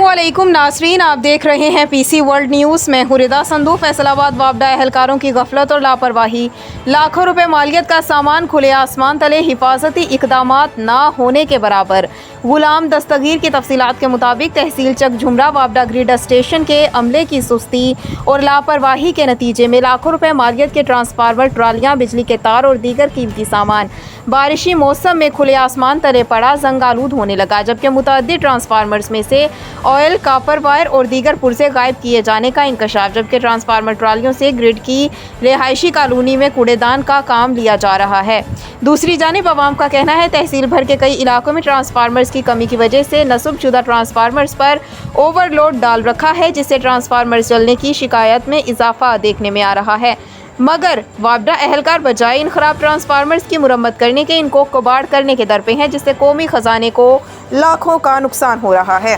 अस्सलामुअलैकुम नासरीन, आप देख रहे हैं पीसी वर्ल्ड न्यूज़। मैं हूं रिदा संधू। फैसलाबाद वापडा एहलकारों की गफलत और लापरवाही, लाखों रुपए मालियत का सामान खुले आसमान तले, हिफाजती इकदामात ना होने के बराबर। गुलाम दस्तगीर की तफसीलात के मुताबिक तहसील चक झुमरा वापडा ग्रिड स्टेशन के अमले की सुस्ती और लापरवाही के नतीजे में लाखों रुपए मालियत के ट्रांसफार्मर, ट्रालियाँ, बिजली के तार और दीगर कीमती सामान बारिशी मौसम में खुले आसमान तले पड़ा जंग आलूद होने लगा, जबकि मुतअद्दिद ट्रांसफार्मर्स में से ऑयल, कॉपर वायर और दीगर पुर्जे गायब किए जाने का इंकशाफ। जबकि ट्रांसफार्मर ट्रालियों से ग्रिड की रिहायशी कॉलोनी में कूड़ेदान का काम लिया जा रहा है। दूसरी जानिब अवाम का कहना है तहसील भर के कई इलाकों में ट्रांसफार्मर्स की कमी की वजह से नस्बशुदा ट्रांसफार्मर्स पर ओवरलोड डाल रखा है, जिससे ट्रांसफार्मर्स जलने की शिकायत में इजाफा देखने में आ रहा है। मगर वापडा एहलकार बजाय इन खराब ट्रांसफार्मर्स की मुरम्मत करने के इनको कबाड़ करने के दर पे हैं, जिससे कौमी खजाने को लाखों का नुकसान हो रहा है।